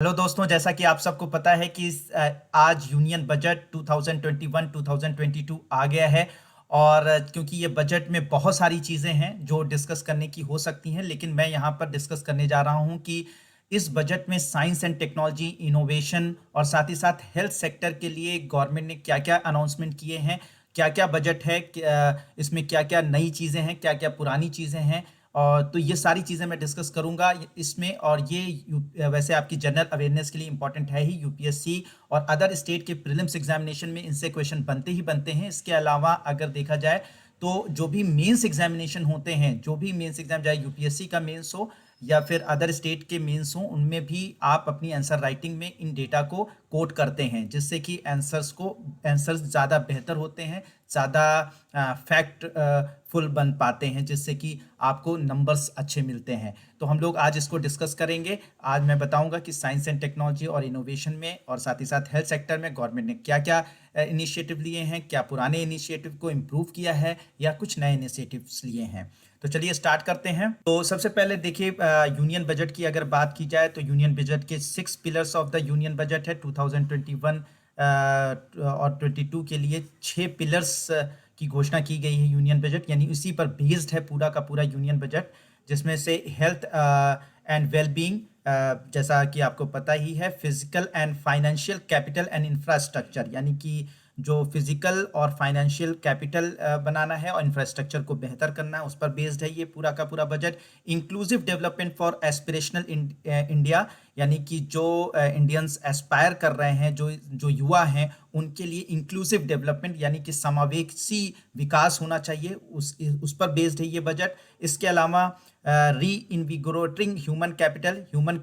Hello दोस्तों, जैसा कि आप सबको पता है कि आज यूनियन बजट 2021-2022 आ गया है। और क्योंकि ये बजट में बहुत सारी चीज़ें हैं जो डिस्कस करने की हो सकती हैं, लेकिन मैं यहाँ पर डिस्कस करने जा रहा हूँ कि इस बजट में साइंस एंड टेक्नोलॉजी, इनोवेशन और साथ ही साथ हेल्थ सेक्टर के लिए गवर्नमेंट ने क्या क्या अनाउंसमेंट किए हैं, क्या क्या बजट है, इसमें क्या क्या नई चीज़ें हैं, क्या क्या पुरानी चीज़ें हैं। और तो ये सारी चीज़ें मैं डिस्कस करूंगा इसमें। और ये वैसे आपकी जनरल अवेयरनेस के लिए इंपॉर्टेंट है ही। यूपीएससी और अदर स्टेट के प्रीलिम्स एग्जामिनेशन में इनसे क्वेश्चन बनते ही बनते हैं। इसके अलावा अगर देखा जाए तो जो भी मेंस एग्जामिनेशन होते हैं, जो भी मेंस एग्जाम, चाहे यूपीएससी का मेंस हो या फिर अदर स्टेट के मेंस हो, उनमें भी आप अपनी आंसर राइटिंग में इन डेटा को कोट करते हैं, जिससे कि आंसर्स ज़्यादा बेहतर होते हैं, ज़्यादा फैक्ट फुल बन पाते हैं, जिससे कि आपको नंबर्स अच्छे मिलते हैं। तो हम लोग आज इसको डिस्कस करेंगे। आज मैं बताऊंगा कि साइंस एंड टेक्नोलॉजी और इनोवेशन में और साथ ही साथ हेल्थ सेक्टर में गवर्नमेंट ने क्या क्या इनिशिएटिव लिए हैं, क्या पुराने इनिशिएटिव को इम्प्रूव किया है या कुछ नए इनिशिएटिव्स लिए हैं। तो चलिए स्टार्ट करते हैं। तो सबसे पहले देखिए, यूनियन बजट की अगर बात की जाए तो यूनियन बजट के 6 pillars of the union budget है। 2021 और 22 के लिए 6 पिलर्स की घोषणा की गई है यूनियन बजट, यानी इसी पर बेस्ड है पूरा का पूरा यूनियन बजट, जिसमें से हेल्थ एंड वेलबींग, जैसा कि आपको पता ही है, physical and financial capital and infrastructure, यानी कि जो फिजिकल और फाइनेंशियल कैपिटल बनाना है और इंफ्रास्ट्रक्चर को बेहतर करना है, उस पर बेस्ड है ये पूरा का पूरा budget. Inclusive development for aspirational India, यानी कि जो इंडियंस एस्पायर कर रहे हैं, जो जो युवा हैं, उनके लिए इंक्लूसिव डेवलपमेंट यानी कि समावेशी विकास होना चाहिए, उस पर बेस्ड है ये बजट। इसके अलावा री इन्विगोरेटिंग ह्यूमन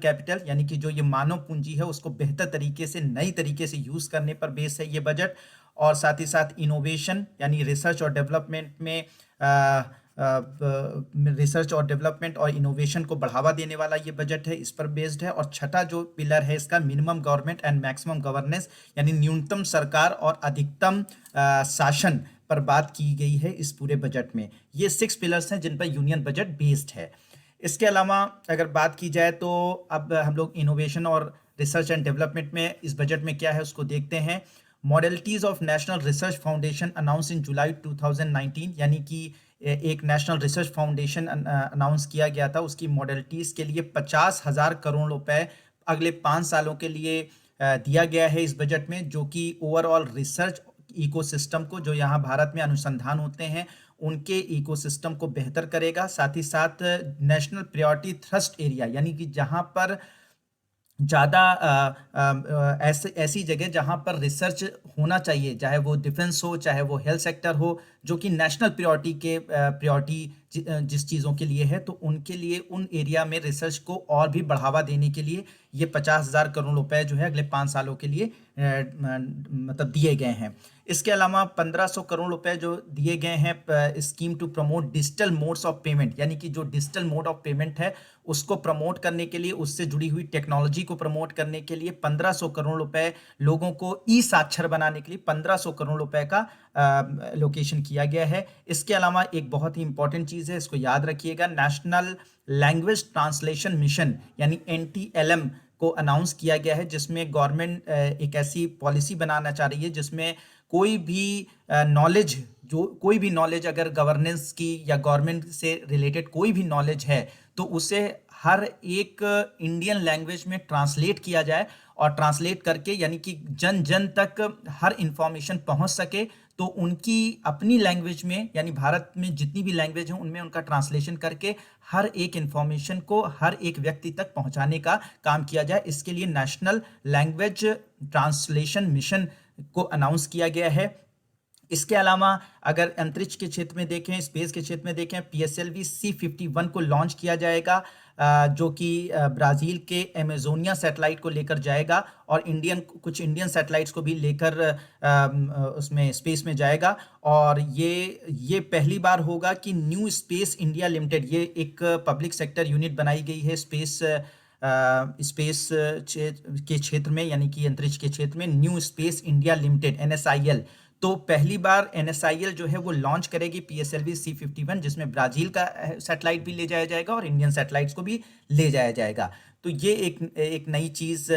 कैपिटल यानी कि जो ये मानव पूंजी है उसको बेहतर तरीके से, नई तरीके से यूज़ करने पर बेस है ये बजट। और साथ ही साथ इनोवेशन यानी रिसर्च और डेवलपमेंट में रिसर्च और डेवलपमेंट और इनोवेशन को बढ़ावा देने वाला ये बजट है, इस पर बेस्ड है। और छठा जो पिलर है इसका, minimum government and maximum governance, यानी न्यूनतम सरकार और अधिकतम शासन पर बात की गई है इस पूरे बजट में। ये 6 पिलर्स हैं जिन पर यूनियन बजट बेस्ड है। इसके अलावा अगर बात की जाए तो अब हम लोग इनोवेशन और रिसर्च एंड डेवलपमेंट में इस बजट में क्या है उसको देखते हैं। Modalities of National Research Foundation announce in July 2019, यानी कि एक नेशनल रिसर्च फाउंडेशन अनाउंस किया गया था। उसकी मॉडलिटीज के लिए 50,000 करोड़ रुपए अगले 5 सालों के लिए दिया गया है इस बजट में, जो कि ओवरऑल रिसर्च इकोसिस्टम को, जो यहाँ भारत में अनुसंधान होते हैं, उनके इकोसिस्टम को बेहतर करेगा। साथ ही साथ नेशनल प्रायोरिटी थ्रस्ट एरिया, यानी कि जहाँ पर ज़्यादा ऐसी जगह जहाँ पर रिसर्च होना चाहिए, चाहे वो डिफेंस हो, चाहे वो हेल्थ सेक्टर हो, जो कि नेशनल प्रायोरिटी जिस चीज़ों के लिए है, तो उनके लिए उन एरिया में रिसर्च को और भी बढ़ावा देने के लिए ये 50,000 करोड़ रुपए जो है अगले 5 सालों के लिए मतलब दिए गए हैं। इसके अलावा 1,500 करोड़ रुपए जो दिए गए हैं scheme to promote digital modes of payment, यानी कि जो डिजिटल मोड ऑफ पेमेंट है उसको प्रमोट करने के लिए, उससे जुड़ी हुई टेक्नोलॉजी को प्रमोट करने के लिए 1,500 करोड़ रुपए, लोगों को ई साक्षर बनाने के लिए 1,500 करोड़ रुपए का लोकेशन किया गया है। इसके अलावा एक बहुत ही इंपॉर्टेंट चीज़ है, इसको याद रखिएगा, नेशनल लैंग्वेज ट्रांसलेशन मिशन यानी NTLM को अनाउंस किया गया है, जिसमें गवर्नमेंट एक ऐसी पॉलिसी बनाना चाह रही है जिसमें कोई भी नॉलेज अगर गवर्नेंस की या गवर्नमेंट से रिलेटेड कोई भी नॉलेज है तो उसे हर एक इंडियन लैंग्वेज में ट्रांसलेट किया जाए, और ट्रांसलेट करके यानी कि जन जन तक हर इंफॉर्मेशन पहुंच सके, तो उनकी अपनी लैंग्वेज में, यानी भारत में जितनी भी लैंग्वेज हैं उनमें उनका ट्रांसलेशन करके हर एक इंफॉर्मेशन को हर एक व्यक्ति तक पहुंचाने का काम किया जाए। इसके लिए नेशनल लैंग्वेज ट्रांसलेशन मिशन को अनाउंस किया गया है। इसके अलावा अगर अंतरिक्ष के क्षेत्र में देखें, स्पेस के क्षेत्र में देखें, PSLV C51 को लॉन्च किया जाएगा, जो कि ब्राज़ील के एमेजोनिया सैटेलाइट को लेकर जाएगा और कुछ इंडियन सैटेलाइट्स को भी लेकर उसमें स्पेस में जाएगा। और ये पहली बार होगा कि न्यू स्पेस इंडिया लिमिटेड, ये एक पब्लिक सेक्टर यूनिट बनाई गई है स्पेस के क्षेत्र में, यानी कि अंतरिक्ष के क्षेत्र में, new space India limited NSIL। तो पहली बार NSIL जो है वो लॉन्च करेगी PSLV C51, जिसमें ब्राजील का सैटेलाइट भी ले जाया जाएगा और इंडियन सैटेलाइट्स को भी ले जाया जाएगा। तो ये एक नई चीज़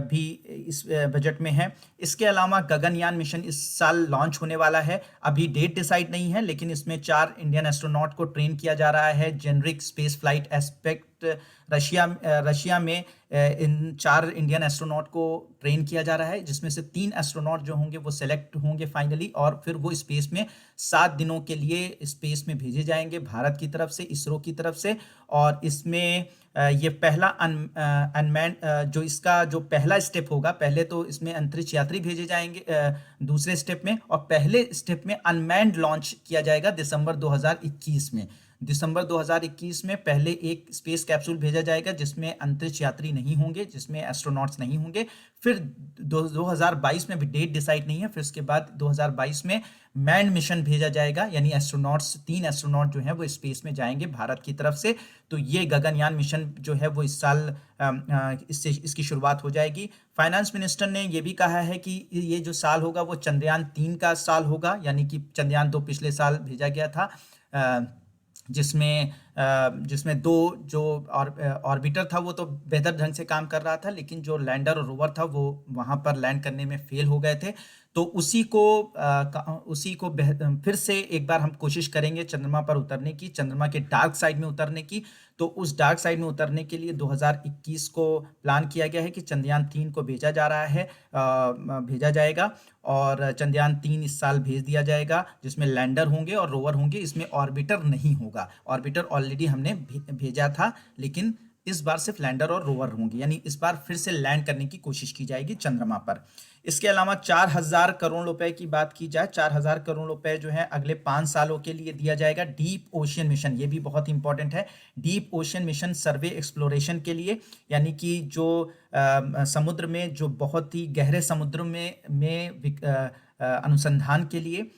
भी इस बजट में है। इसके अलावा गगनयान मिशन इस साल लॉन्च होने वाला है। अभी डेट डिसाइड नहीं है, लेकिन इसमें 4 इंडियन एस्ट्रोनॉट को ट्रेन किया जा रहा है। Generic space flight aspect Russia में इन 4 इंडियन एस्ट्रोनॉट को ट्रेन किया जा रहा है, जिसमें से 3 एस्ट्रोनॉट जो होंगे वो सेलेक्ट होंगे फाइनली, और फिर वो स्पेस में 7 दिनों के लिए स्पेस में भेजे जाएंगे भारत की तरफ से, इसरो की तरफ से। और इसमें ये पहला अनमैन जो इसका जो पहला स्टेप होगा, पहले तो इसमें अंतरिक्ष यात्री भेजे जाएंगे दूसरे स्टेप में, और पहले स्टेप में अनमैन्ड लॉन्च किया जाएगा दिसंबर 2021 में। दिसंबर 2021 में पहले एक स्पेस कैप्सूल भेजा जाएगा जिसमें अंतरिक्ष यात्री नहीं होंगे, जिसमें एस्ट्रोनॉट्स नहीं होंगे। फिर 2022 में भी डेट डिसाइड नहीं है। फिर उसके बाद 2022 में मैंड मिशन भेजा जाएगा, यानी एस्ट्रोनॉट्स 3 एस्ट्रोनॉट जो है वो स्पेस में जाएंगे भारत की तरफ से। तो ये गगनयान मिशन जो है वो इस साल इसकी शुरुआत हो जाएगी। फाइनेंस मिनिस्टर ने ये भी कहा है कि ये जो साल होगा वो चंद्रयान 3 का साल होगा, यानी कि चंद्रयान 2 पिछले साल भेजा गया था, जिसमें 2 जो ऑर्बिटर था वो तो बेहतर ढंग से काम कर रहा था, लेकिन जो लैंडर और रोवर था वो वहां पर लैंड करने में फेल हो गए थे। तो उसी को फिर से एक बार हम कोशिश करेंगे चंद्रमा पर उतरने की, चंद्रमा के डार्क साइड में उतरने की। तो उस डार्क साइड में उतरने के लिए 2021 को प्लान किया गया है कि चंद्रयान 3 को भेजा जा रहा है, भेजा जाएगा। और चंद्रयान 3 इस साल भेज दिया जाएगा, जिसमें लैंडर होंगे और रोवर होंगे। इसमें ऑर्बिटर नहीं होगा। ऑर्बिटर ऑलरेडी हमने भेजा था, लेकिन इस बार सिर्फ लैंडर और रोवर होंगे, यानी इस बार फिर से लैंड करने की कोशिश की जाएगी चंद्रमा पर। इसके अलावा 4000 करोड़ रुपए की बात की जाए, 4000 करोड़ रुपए जो है अगले 5 सालों के लिए दिया जाएगा डीप ओशियन मिशन। ये भी बहुत इंपॉर्टेंट है, deep ocean mission survey exploration के लिए, यानी कि जो समुद्र में, जो बहुत ही गहरे समुद्र में अनुसंधान के लिए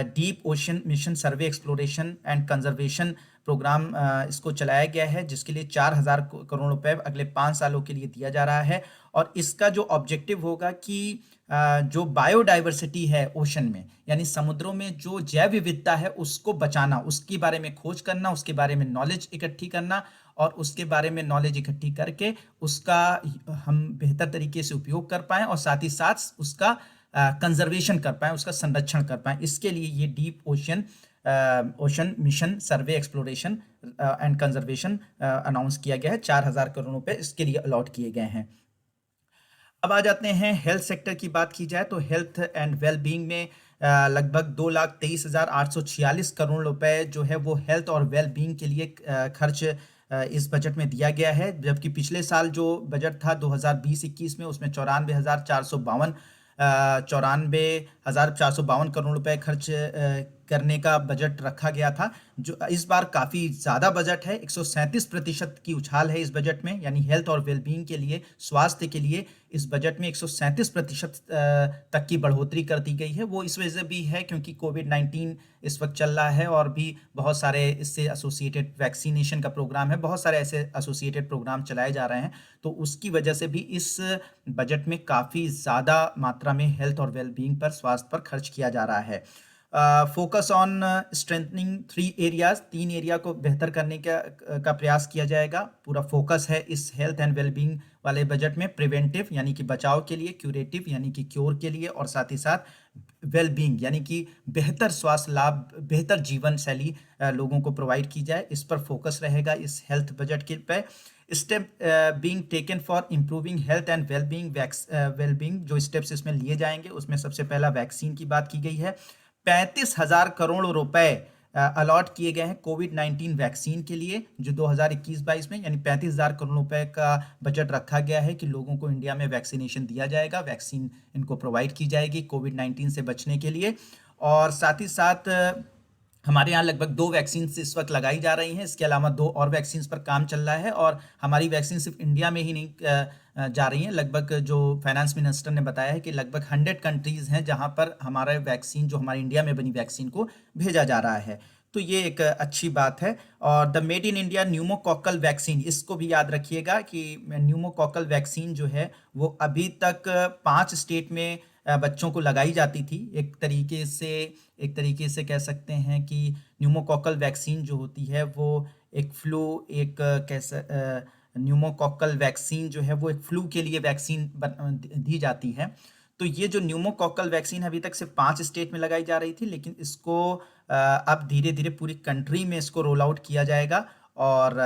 deep ocean mission survey exploration and conservation programme इसको चलाया गया है, जिसके लिए 4000 करोड़ रुपए अगले 5 सालों के लिए दिया जा रहा है। और इसका जो ऑब्जेक्टिव होगा कि जो बायोडाइवर्सिटी है ओशन में, यानी समुद्रों में जो जैव विविधता है उसको बचाना, उसके बारे में खोज करना, उसके बारे में नॉलेज इकट्ठी करना, और उसके बारे में नॉलेज इकट्ठी करके उसका हम बेहतर तरीके से उपयोग कर पाएं, और साथ ही साथ उसका कंजर्वेशन कर पाएं, उसका संरक्षण कर पाएं। इसके लिए ये deep ocean mission survey exploration and conservation announce किया गया है। 4000 करोड़ रुपए इसके लिए अलॉट किए गए हैं। अब आ जाते हैं हेल्थ सेक्टर की बात की जाए तो हेल्थ एंड वेलबींग में लगभग 2,23,846 करोड़ रुपए जो है वो हेल्थ और वेलबींग के लिए खर्च इस बजट में दिया गया है। जबकि पिछले साल जो बजट था 2020-21 में, उसमें 94,452 करोड़ रुपए खर्च करने का बजट रखा गया था। जो इस बार काफ़ी ज़्यादा बजट है, 137% की उछाल है इस बजट में, यानी हेल्थ और वेलबींग के लिए, स्वास्थ्य के लिए इस बजट में 137% तक की बढ़ोतरी कर दी गई है। वो इस वजह से भी है क्योंकि कोविड-19 इस वक्त चल रहा है, और भी बहुत सारे इससे एसोसिएटेड वैक्सीनेशन का प्रोग्राम है, बहुत सारे ऐसे एसोसिएटेड प्रोग्राम चलाए जा रहे हैं। तो उसकी वजह से भी इस बजट में काफ़ी ज़्यादा मात्रा में हेल्थ और वेलबींग पर, स्वास्थ्य पर खर्च किया जा रहा है। Focus on strengthening 3 areas, 3 area को बेहतर करने का प्रयास किया जाएगा। पूरा फोकस है इस हेल्थ एंड वेलबींग वाले बजट में, प्रिवेंटिव यानी कि बचाव के लिए, क्यूरेटिव यानी कि क्योर के लिए, और साथ ही साथ वेलबींग यानी कि बेहतर स्वास्थ्य लाभ, बेहतर जीवन शैली लोगों को प्रोवाइड की जाए। इस पर फोकस रहेगा इस हेल्थ बजट के पे। Step being taken for improving health and wellbeing, जो स्टेप्स इसमें लिए जाएंगे उसमें सबसे पहला वैक्सीन की बात की गई है। 35,000 करोड़ रुपए अलॉट किए गए हैं कोविड-19 वैक्सीन के लिए, जो 2021-22 में, यानी 35,000 करोड़ रुपए का बजट रखा गया है कि लोगों को इंडिया में वैक्सीनेशन दिया जाएगा, वैक्सीन इनको प्रोवाइड की जाएगी कोविड-19 से बचने के लिए। और साथ ही साथ हमारे यहाँ लगभग 2 वैक्सीन इस वक्त लगाई जा रही हैं। इसके अलावा 2 और वैक्सीन पर काम चल रहा है, और हमारी वैक्सीन सिर्फ इंडिया में ही नहीं जा रही हैं। लगभग जो फाइनेंस मिनिस्टर ने बताया है कि लगभग 100 कंट्रीज हैं जहां पर हमारा वैक्सीन, जो हमारे इंडिया में बनी वैक्सीन को भेजा जा रहा है। तो ये एक अच्छी बात है। और the made in India pneumococcal vaccine, इसको भी याद रखिएगा कि न्यूमोकॉकल वैक्सीन जो है वो अभी तक 5 स्टेट में बच्चों को लगाई जाती थी। एक तरीके से कह सकते हैं कि न्यूमोकॉकल वैक्सीन जो होती है वो एक फ्लू, एक कैसा न्यूमोकॉकल वैक्सीन जो है वो एक फ्लू के लिए वैक्सीन दी जाती है। तो ये जो न्यूमोकॉकल वैक्सीन अभी तक सिर्फ 5 स्टेट में लगाई जा रही थी, लेकिन इसको अब धीरे धीरे पूरी कंट्री में इसको रोल आउट किया जाएगा। और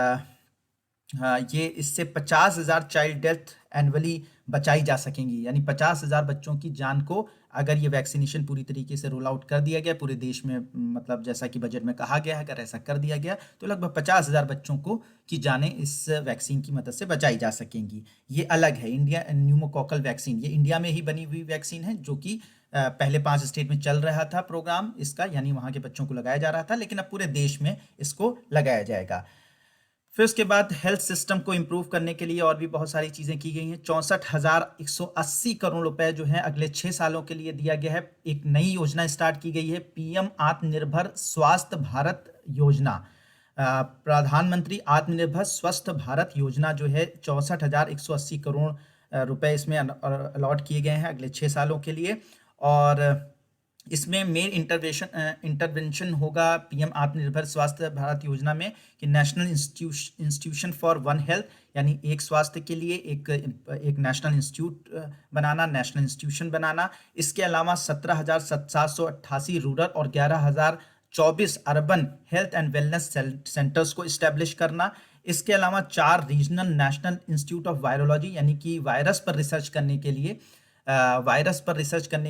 हाँ, ये इससे 50,000 चाइल्ड डेथ एनुअली बचाई जा सकेंगी, यानी 50,000 बच्चों की जान को अगर ये वैक्सीनेशन पूरी तरीके से रोल आउट कर दिया गया पूरे देश में, मतलब जैसा कि बजट में कहा गया है, अगर ऐसा कर दिया गया तो लगभग 50,000 बच्चों को की जानें इस वैक्सीन की मदद से बचाई जा सकेंगी। ये अलग है, इंडिया न्यूमोकॉकल वैक्सीन, ये इंडिया में ही बनी हुई वैक्सीन है, जो कि पहले 5 स्टेट में चल रहा था प्रोग्राम इसका, यानी वहाँ के बच्चों को लगाया जा रहा था, लेकिन अब पूरे देश में इसको लगाया जाएगा। फिर उसके बाद हेल्थ सिस्टम को इम्प्रूव करने के लिए और भी बहुत सारी चीज़ें की गई हैं। 64,180 करोड़ रुपए जो है अगले 6 सालों के लिए दिया गया है। एक नई योजना स्टार्ट की गई है, पीएम आत्मनिर्भर स्वास्थ्य भारत योजना। प्रधानमंत्री आत्मनिर्भर स्वस्थ भारत योजना जो है 64,180 करोड़ रुपए इसमें अलॉट किए गए हैं अगले 6 सालों के लिए। और इसमें मेन इंटरवेंशन होगा पीएम आत्मनिर्भर स्वास्थ्य भारत योजना में कि national institution for one health, यानी एक स्वास्थ्य के लिए एक नेशनल इंस्टीट्यूट बनाना, नेशनल इंस्टीट्यूशन बनाना। इसके अलावा 17,788 रूरल और 11,024 urban health and wellness centres को इस्टेब्लिश करना। इसके अलावा 4 regional national institute of virology, यानी कि वायरस पर रिसर्च करने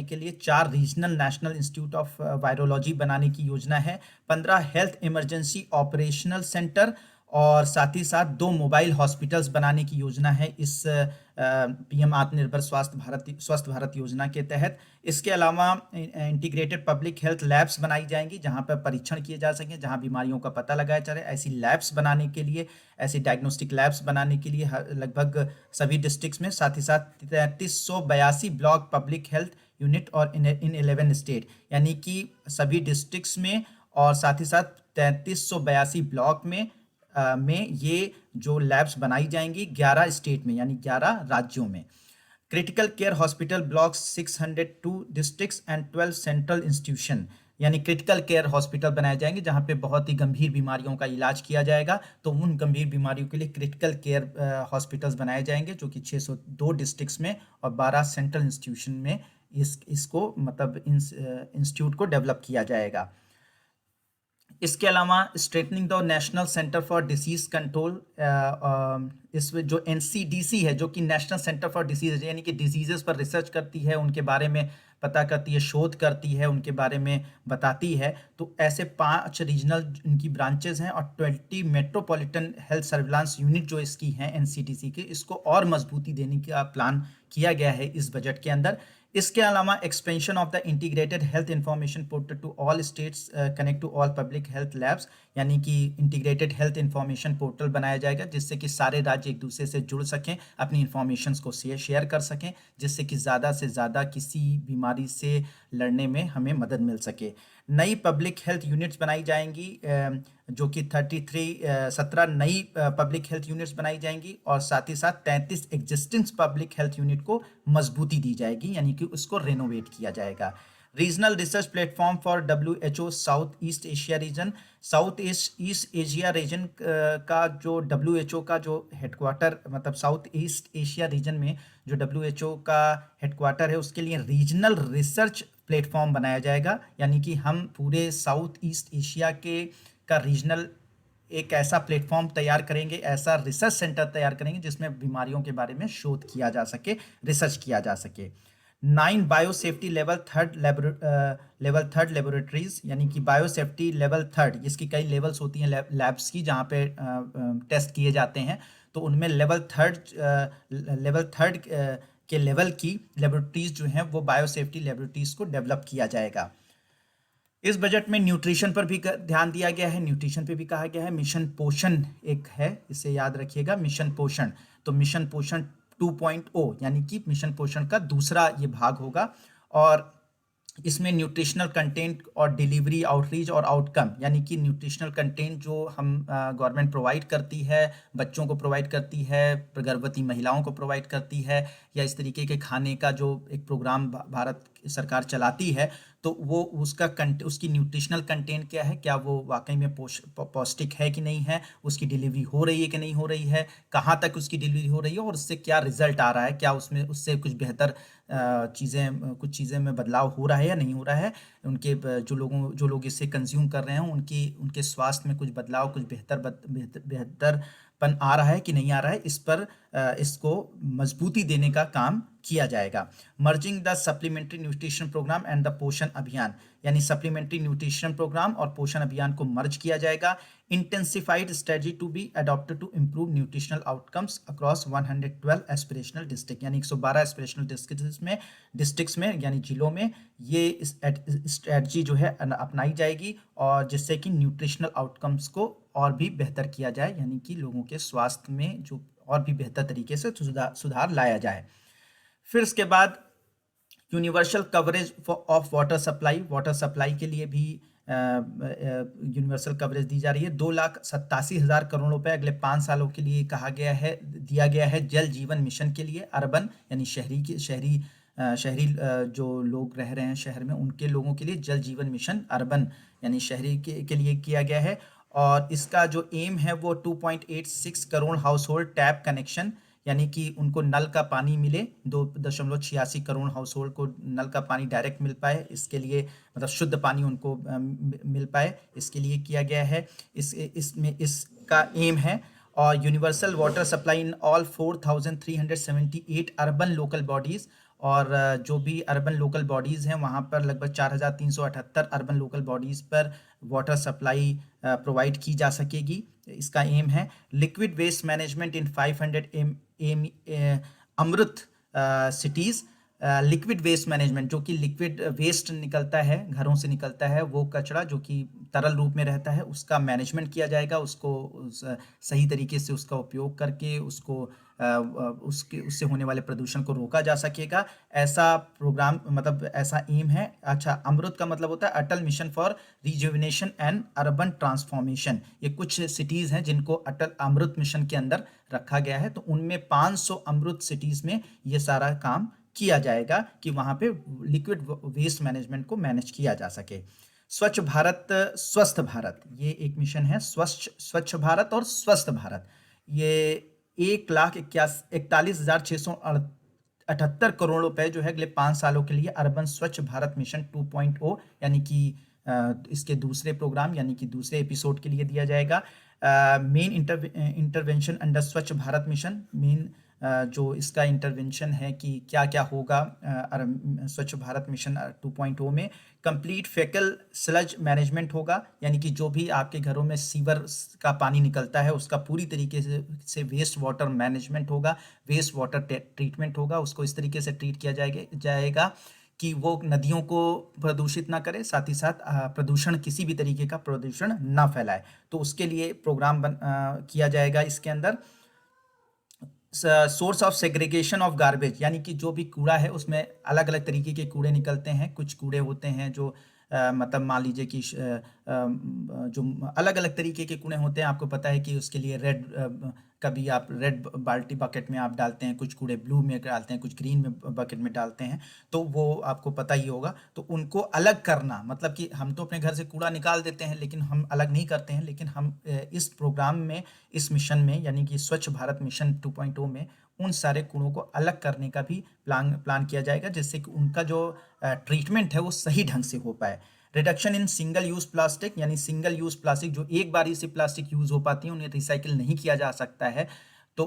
के लिए 4 regional national institute of virology बनाने की योजना है। 15 हेल्थ इमरजेंसी ऑपरेशनल सेंटर और साथ ही साथ 2 मोबाइल हॉस्पिटल्स बनाने की योजना है इस पीएम आत्मनिर्भर स्वस्थ भारत योजना के तहत। इसके अलावा इंटीग्रेटेड पब्लिक हेल्थ लैब्स बनाई जाएंगी, जहां पर परीक्षण किए जा सकें, जहां बीमारियों का पता लगाया जा रहा है। ऐसी लैब्स बनाने के लिए, ऐसी डायग्नोस्टिक लैब्स बनाने के लिए लगभग सभी डिस्ट्रिक्ट्स में, साथ ही साथ 3382 ब्लॉक पब्लिक हेल्थ यूनिट और इन 11 स्टेट, यानी कि सभी डिस्ट्रिक्ट्स में और साथ ही साथ 3382 ब्लॉक में ये जो लैब्स बनाई जाएंगी 11 स्टेट में, यानी 11 राज्यों में। Critical care hospital blocks 602 districts and 12 central institution, यानी क्रिटिकल केयर हॉस्पिटल बनाए जाएंगे जहां पे बहुत ही गंभीर बीमारियों का इलाज किया जाएगा। तो उन गंभीर बीमारियों के लिए क्रिटिकल केयर हॉस्पिटल्स बनाए जाएंगे, जो कि 602 डिस्ट्रिक्ट्स में और 12 सेंट्रल इंस्टीट्यूशन में इसको मतलब इंस्टीट्यूट को डेवलप किया जाएगा। इसके अलावा straightening the national centre for disease control, इसमें जो एनसीडीसी है, जो कि नेशनल सेंटर फॉर डिसीज, यानी कि डिजीजेस पर रिसर्च करती है, उनके बारे में पता करती है, शोध करती है, उनके बारे में बताती है। तो ऐसे 5 रीजनल इनकी ब्रांचेज हैं और 20 मेट्रोपॉलिटन हेल्थ सर्विलांस यूनिट जो इसकी हैं एनसीडीसी की, इसको और मजबूती देने का प्लान किया गया है इस बजट के अंदर। इसके अलावा expansion of the integrated health information portal to all states connect to all public health labs, यानी कि इंटीग्रेटेड हेल्थ इंफॉर्मेशन पोर्टल बनाया जाएगा, जिससे कि सारे राज्य एक दूसरे से जुड़ सकें, अपनी इंफॉर्मेशंस को शेयर कर सकें, जिससे कि ज़्यादा से ज़्यादा किसी बीमारी से लड़ने में हमें मदद मिल सके। नई पब्लिक हेल्थ यूनिट्स बनाई जाएंगी, जो कि 17 नई पब्लिक हेल्थ यूनिट्स बनाई जाएंगी और साथ ही साथ 33 एग्जिस्टिंग पब्लिक हेल्थ यूनिट को मजबूती दी जाएगी, यानी कि उसको रेनोवेट किया जाएगा। Regional research platform for WHO south east Asia region, south east Asia region का जो WHO का जो हेडक्वार्टर, मतलब साउथ ईस्ट एशिया रीजन में जो WHO का हेडक्वार्टर है, उसके लिए रीजनल रिसर्च प्लेटफॉर्म बनाया जाएगा, यानी कि हम पूरे साउथ ईस्ट एशिया का रीजनल एक ऐसा प्लेटफॉर्म तैयार करेंगे, ऐसा रिसर्च सेंटर तैयार करेंगे जिसमें बीमारियों के बारे में शोध किया जा सके, रिसर्च किया जा सके। 9 बायोसेफ्टी लेवल थर्ड लेबोरेटरीज, यानी कि बायोसेफ्टी लेवल थर्ड, इसकी कई लेवल्स होती हैं लैब्स की, जहाँ पे टेस्ट किए जाते हैं। तो उनमें लेवल थर्ड के लेवल की लेबोरेटरीज जो हैं वो बायोसेफ्टी लेबोरेटरीज को डेवलप किया जाएगा। इस बजट में न्यूट्रिशन पर भी ध्यान दिया गया है। न्यूट्रिशन पे भी कहा गया है मिशन पोषण एक है, इसे याद रखिएगा, मिशन पोषण। तो मिशन पोषण 2.0, यानी कि मिशन पोषण का दूसरा ये भाग होगा और इसमें न्यूट्रिशनल कंटेंट और डिलीवरी, आउटरीच और आउटकम, यानी कि न्यूट्रिशनल कंटेंट जो हम गवर्नमेंट प्रोवाइड करती है, बच्चों को प्रोवाइड करती है, गर्भवती महिलाओं को प्रोवाइड करती है, या इस तरीके के खाने का जो एक प्रोग्राम भारत सरकार चलाती है, तो वो उसकी न्यूट्रिशनल कंटेंट क्या है, क्या वो वाकई में पौष्टिक है कि नहीं है, उसकी डिलीवरी हो रही है कि नहीं हो रही है, कहाँ तक उसकी डिलीवरी हो रही है और उससे क्या रिजल्ट आ रहा है, क्या उसमें उससे कुछ बेहतर कुछ चीज़ें में बदलाव हो रहा है या नहीं हो रहा है, जो लोग इसे कंज्यूम कर रहे हैं उनके स्वास्थ्य में कुछ बदलाव, कुछ बेहतरपन आ रहा है कि नहीं आ रहा है, इस पर इसको मजबूती देने का काम किया जाएगा। Merging the supplementary nutrition programme and the Poshan Abhiyan, यानी सप्लीमेंट्री न्यूट्रिशन प्रोग्राम और पोषण अभियान को मर्ज किया जाएगा। Intensified strategy to be adopted to improve nutritional outcomes across 112 aspirational district, यानी 112 एस्पिरेशनल डिस्ट्रिक्ट्स में यानी जिलों में ये स्ट्रेटजी जो है अपनाई जाएगी, और जिससे कि न्यूट्रिशनल आउटकम्स को और भी बेहतर किया जाए, यानी कि लोगों के स्वास्थ्य में जो और भी बेहतर तरीके से सुधार लाया जाए। फिर इसके बाद universal coverage of water supply के लिए भी यूनिवर्सल कवरेज दी जा रही है। 2,87,000 करोड़ रुपए अगले 5 सालों के लिए दिया गया है जल जीवन मिशन के लिए। अर्बन यानी शहरी जो लोग रह रहे हैं शहर में, उनके लोगों के लिए जल जीवन मिशन अर्बन यानी शहरी के लिए किया गया है। और इसका जो एम है वो 2.86 crore house hold tap connection, यानी कि उनको नल का पानी मिले, 2.86 करोड़ हाउस होल्ड को नल का पानी डायरेक्ट मिल पाए, इसके लिए मतलब शुद्ध पानी उनको मिल पाए, इसके लिए किया गया है। इसमें इसका एम है। और universal water supply in all 4,378 urban local bodies, और जो भी अर्बन लोकल बॉडीज़ हैं वहाँ पर लगभग 4,378 अर्बन लोकल बॉडीज़ पर वाटर सप्लाई प्रोवाइड की जा सकेगी, इसका एम है। लिक्विड वेस्ट मैनेजमेंट इन 500 अमृत सिटीज़, लिक्विड वेस्ट मैनेजमेंट, जो कि लिक्विड वेस्ट निकलता है, घरों से निकलता है वो कचरा जो कि तरल रूप में रहता है, उसका मैनेजमेंट किया जाएगा, सही तरीके से उसका उपयोग करके उससे होने वाले प्रदूषण को रोका जा सकेगा। ऐसा प्रोग्राम मतलब ऐसा एम है। अच्छा, अमृत का मतलब होता है Atal mission for rejuvenation and urban transformation. ये कुछ सिटीज़ हैं जिनको अटल अमृत मिशन के अंदर रखा गया है, तो उनमें 500 अमृत सिटीज़ में ये सारा काम किया जाएगा कि वहाँ पे लिक्विड वेस्ट मैनेजमेंट को मैनेज किया जा सके। स्वच्छ भारत स्वस्थ भारत, ये एक मिशन है, स्वच्छ भारत और स्वस्थ भारत। ये 1,41,678 करोड़ रुपए जो है अगले 5 सालों के लिए अर्बन स्वच्छ भारत मिशन 2.0 यानी कि इसके दूसरे प्रोग्राम यानी कि दूसरे एपिसोड के लिए दिया जाएगा। मेन इंटरवेंशन अंडर स्वच्छ भारत मिशन, मेन जो इसका इंटरवेंशन है कि क्या क्या होगा स्वच्छ भारत मिशन 2.0 में। कंप्लीट फेकल स्लज मैनेजमेंट होगा, यानी कि जो भी आपके घरों में सीवर का पानी निकलता है उसका पूरी तरीके से वेस्ट वाटर मैनेजमेंट होगा, वेस्ट वाटर ट्रीटमेंट होगा, उसको इस तरीके से ट्रीट किया जाएगा कि वो नदियों को प्रदूषित ना करे, साथ ही साथ प्रदूषण किसी भी तरीके का प्रदूषण ना फैलाए। तो उसके लिए प्रोग्राम किया जाएगा इसके अंदर। Source of segregation of garbage, यानी कि जो भी कूड़ा है उसमें अलग अलग तरीके के कूड़े निकलते हैं। कुछ कूड़े होते हैं जो मतलब मान लीजिए कि जो अलग अलग तरीके के कूड़े होते हैं, आपको पता है कि उसके लिए कभी आप रेड बाल्टी बकेट में आप डालते हैं, कुछ कूड़े ब्लू में डालते हैं, कुछ ग्रीन में बकेट में डालते हैं, तो वो आपको पता ही होगा। तो उनको अलग करना, मतलब कि हम तो अपने घर से कूड़ा निकाल देते हैं लेकिन हम अलग नहीं करते हैं, लेकिन हम इस प्रोग्राम में, इस मिशन में यानी कि स्वच्छ भारत मिशन 2.0 में उन सारे कूड़ों को अलग करने का भी प्लान किया जाएगा, जिससे कि उनका जो ट्रीटमेंट है वो सही ढंग से हो पाए। Reduction in single use plastic, यानी सिंगल यूज प्लास्टिक जो एक बार ही से प्लास्टिक यूज हो पाती है, उन्हें रिसाइकिल नहीं किया जा सकता है, तो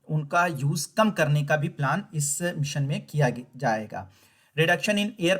उनका यूज कम करने का भी प्लान इस मिशन में किया जाएगा। Reduction in air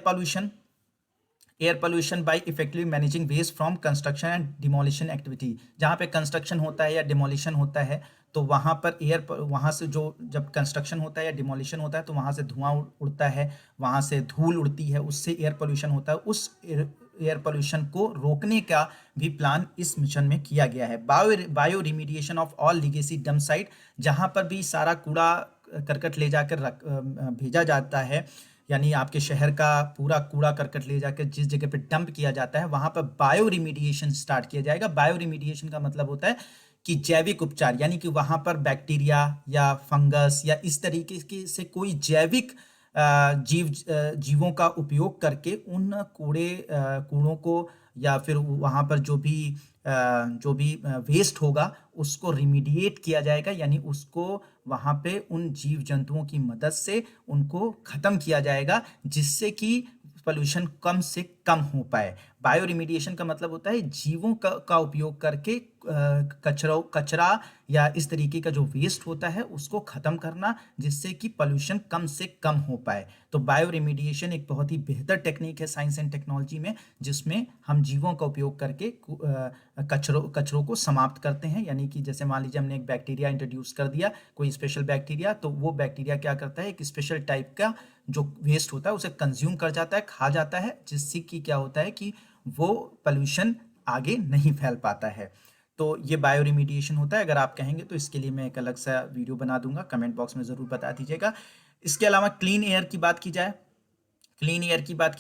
pollution by effectively managing waste from construction and demolition activity. जहाँ पे कंस्ट्रक्शन होता है या डिमोलिशन होता है तो वहाँ पर वहाँ से जब कंस्ट्रक्शन होता है या डिमोलिशन होता है तो वहाँ से धुआं उड़ता है, वहाँ से धूल उड़ती है, उससे एयर पोल्यूशन होता है। उस एयर पोल्यूशन को रोकने का भी प्लान इस मिशन में किया गया है। Bio remediation of all legacy dump site, जहाँ पर भी सारा कूड़ा करकट ले जाकर भेजा जाता है, यानी आपके शहर का पूरा कूड़ा करकट ले जाकर जिस जगह पे डंप किया जाता है वहाँ पर बायो रिमीडिएशन स्टार्ट किया जाएगा। बायो रिमीडिएशन का मतलब होता है कि जैविक उपचार, यानी कि वहाँ पर बैक्टीरिया या फंगस या इस तरीके से कोई जैविक जीवों का उपयोग करके उन कूड़ों को या फिर वहाँ पर जो भी वेस्ट होगा उसको रिमीडिएट किया जाएगा, यानी उसको वहाँ पे उन जीव जंतुओं की मदद से उनको ख़त्म किया जाएगा, जिससे कि पोल्यूशन कम से कम हो पाए। बायो रिमीडिएशन का मतलब होता है जीवों का उपयोग करके कचरा या इस तरीके का जो वेस्ट होता है उसको ख़त्म करना, जिससे कि पोल्यूशन कम से कम हो पाए। तो बायो रिमीडिएशन एक बहुत ही बेहतर टेक्निक है साइंस एंड टेक्नोलॉजी में, जिसमें हम जीवों का उपयोग करके कचरों को समाप्त करते हैं। यानी कि जैसे मान लीजिए हमने एक बैक्टीरिया इंट्रोड्यूस कर दिया, कोई स्पेशल बैक्टीरिया, तो वो बैक्टीरिया क्या करता है, एक स्पेशल टाइप का जो वेस्ट होता है उसे कंज्यूम कर जाता है, खा जाता है, जिससे कि क्या होता है कि वो पोल्यूशन आगे नहीं फैल पाता है। तो ये बायो रिमीडिएशन होता है। अगर आप कहेंगे तो इसके लिए मैं एक अलग सा वीडियो बना दूंगा, कमेंट बॉक्स में ज़रूर बता दीजिएगा। इसके अलावा क्लीन एयर की बात की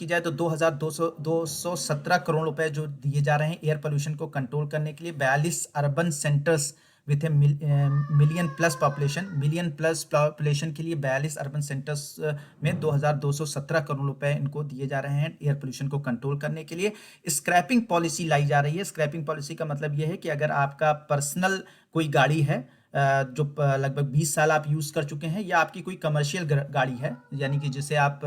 जाए, तो 2,217 करोड़ रुपए जो दिए जा रहे हैं एयर पोल्यूशन को कंट्रोल करने के लिए। 42 urban centres with a million plus population के लिए 42 अर्बन सेंटर्स में 2,217 करोड़ रुपए इनको दिए जा रहे हैं एयर पोल्यूशन को कंट्रोल करने के लिए। स्क्रैपिंग पॉलिसी लाई जा रही है। स्क्रैपिंग पॉलिसी का मतलब यह है कि अगर आपका पर्सनल कोई गाड़ी है जो लगभग 20 साल आप यूज़ कर चुके हैं, या आपकी कोई कमर्शियल गाड़ी है, यानी कि जिसे आप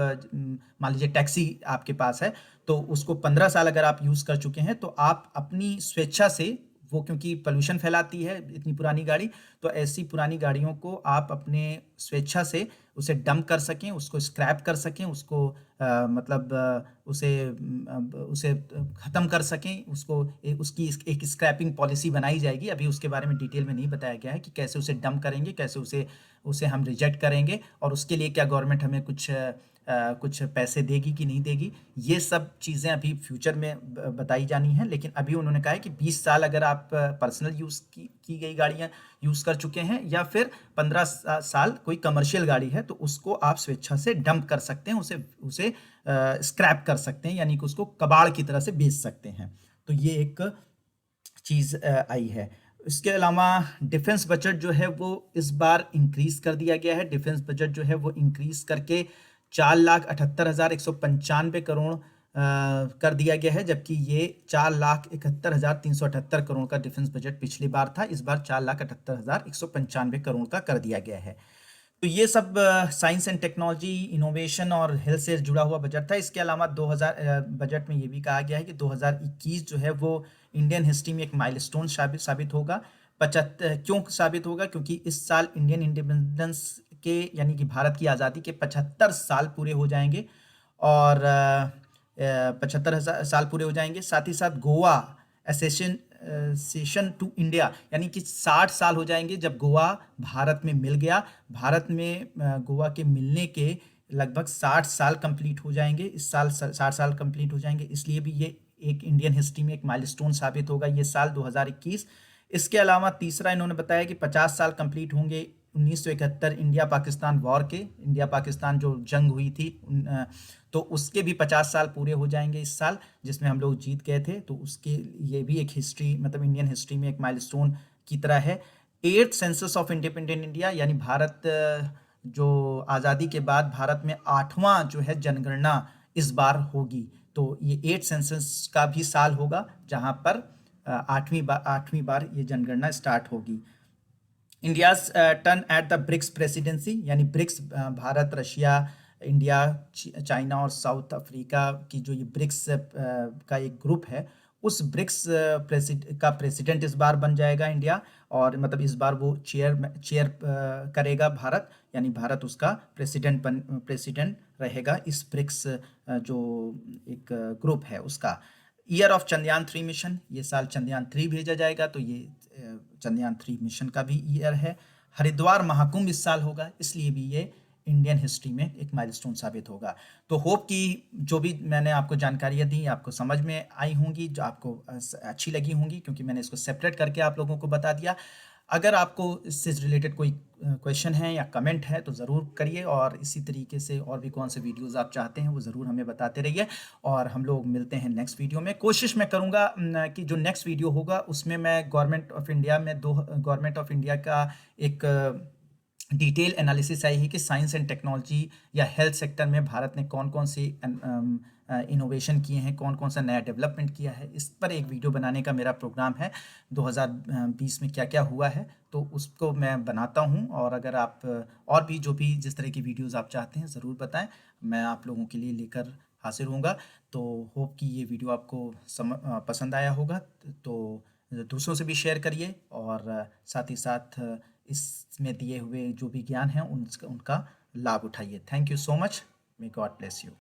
मान लीजिए टैक्सी आपके पास है, तो उसको 15 साल अगर आप यूज़ कर चुके हैं, तो आप अपनी स्वेच्छा से, वो क्योंकि पोल्यूशन फैलाती है इतनी पुरानी गाड़ी, तो ऐसी पुरानी गाड़ियों को आप अपने स्वेच्छा से उसे डंप कर सकें, उसको स्क्रैप कर सकें, उसको उसे ख़त्म कर सकें, उसकी एक स्क्रैपिंग पॉलिसी बनाई जाएगी। अभी उसके बारे में डिटेल में नहीं बताया गया है कि कैसे उसे डंप करेंगे, कैसे उसे हम रिजेक्ट करेंगे, और उसके लिए क्या गवर्नमेंट हमें कुछ पैसे देगी कि नहीं देगी। ये सब चीज़ें अभी फ्यूचर में बताई जानी है। लेकिन अभी उन्होंने कहा है कि 20 साल अगर आप पर्सनल यूज़ की गई गाड़ियाँ यूज़ कर चुके हैं, या फिर 15 साल कोई कमर्शियल गाड़ी है, तो उसको आप स्वेच्छा से डंप कर सकते हैं, उसे स्क्रैप कर सकते हैं, यानी कि उसको कबाड़ की तरह से बेच सकते हैं। तो ये एक चीज़ आई है। इसके अलावा डिफेंस बजट जो है वो इस बार इंक्रीज कर दिया गया है। डिफेंस बजट जो है वो इंक्रीज करके 4,78,195 करोड़ कर दिया गया है, जबकि ये 4,71,378 करोड़ का डिफेंस बजट पिछली बार था। इस बार 4,78,195 करोड़ का कर दिया गया है। तो ये सब साइंस एंड टेक्नोलॉजी, इनोवेशन और हेल्थ से जुड़ा हुआ बजट था। इसके अलावा बजट में ये भी कहा गया है कि 2021 जो है वो इंडियन हिस्ट्री में एक माइलस्टोन साबित होगा। 75 क्यों साबित होगा? क्योंकि इस साल इंडियन इंडिपेंडेंस के, यानी कि भारत की आज़ादी के 75 साल पूरे हो जाएंगे, और 75 साल पूरे हो जाएंगे। साथ ही साथ गोवा एसोसिएशन टू इंडिया, यानी कि 60 साल हो जाएंगे जब गोवा भारत में मिल गया। भारत में गोवा के मिलने के लगभग 60 साल कंप्लीट हो जाएंगे। इस साल 60 साल कंप्लीट हो जाएंगे, इसलिए भी ये एक इंडियन हिस्ट्री में एक माइलस्टोन साबित होगा ये साल 2021। इसके अलावा तीसरा इन्होंने बताया कि 50 साल कंप्लीट होंगे 1971 इंडिया पाकिस्तान वॉर के, इंडिया पाकिस्तान जो जंग हुई थी तो उसके भी 50 साल पूरे हो जाएंगे इस साल, जिसमें हम लोग जीत गए थे। तो उसके ये भी एक हिस्ट्री, मतलब इंडियन हिस्ट्री में एक माइलस्टोन की तरह है। 8th census of independent India, यानी भारत जो आज़ादी के बाद भारत में 8वां जो है जनगणना इस बार होगी। तो ये 8th सेंसस का भी साल होगा, जहां पर 8वीं बार ये जनगणना स्टार्ट होगी। India's turn at the BRICS presidency, यानी BRICS Bharat, Russia, India, China और साउथ अफ्रीका की जो ये ब्रिक्स का एक ग्रुप है, उस ब्रिक्स का प्रेसिडेंट इस बार बन जाएगा इंडिया, और मतलब इस बार वो चेयर करेगा भारत, यानी भारत उसका प्रेसिडेंट रहेगा इस ब्रिक्स जो एक ग्रुप है उसका। ईयर ऑफ चंद्रयान 3 मिशन, ये साल चंद्रयान 3 भेजा जाएगा, तो ये चंद्रयान 3 मिशन का भी ईयर है। हरिद्वार महाकुंभ इस साल होगा, इसलिए भी ये इंडियन हिस्ट्री में एक माइलस्टोन साबित होगा। तो होप कि जो भी मैंने आपको जानकारियाँ दी आपको समझ में आई होंगी, जो आपको अच्छी लगी होंगी, क्योंकि मैंने इसको सेपरेट करके आप लोगों को बता दिया। अगर आपको इससे रिलेटेड कोई क्वेश्चन है या कमेंट है तो ज़रूर करिए, और इसी तरीके से और भी कौन से वीडियोज़ आप चाहते हैं वो ज़रूर हमें बताते रहिए, और हम लोग मिलते हैं नेक्स्ट वीडियो में। कोशिश मैं करूँगा कि जो नेक्स्ट वीडियो होगा उसमें मैं गवर्नमेंट ऑफ इंडिया का एक डिटेल एनालिसिस आई है कि साइंस एंड टेक्नोलॉजी या हेल्थ सेक्टर में भारत ने कौन-कौन से इनोवेशन किए हैं, कौन-कौन सा नया डेवलपमेंट किया है। इस पर एक वीडियो बनाने का मेरा प्रोग्राम है, 2020 में क्या-क्या हुआ है, तो उसको मैं बनाता हूँ। और अगर आप और भी जो भी जिस तरह की वीडियोज़ आप चाहते हैं ज़रूर बताएँ, मैं आप लोगों के लिए लेकर हाज़िर होऊँगा। तो होप कि ये वीडियो आपको पसंद आया होगा, तो दूसरों से भी शेयर करिए और साथ ही साथ इसमें दिए हुए जो भी ज्ञान है उनका उनका लाभ उठाइए। Thank you so much. May God bless you.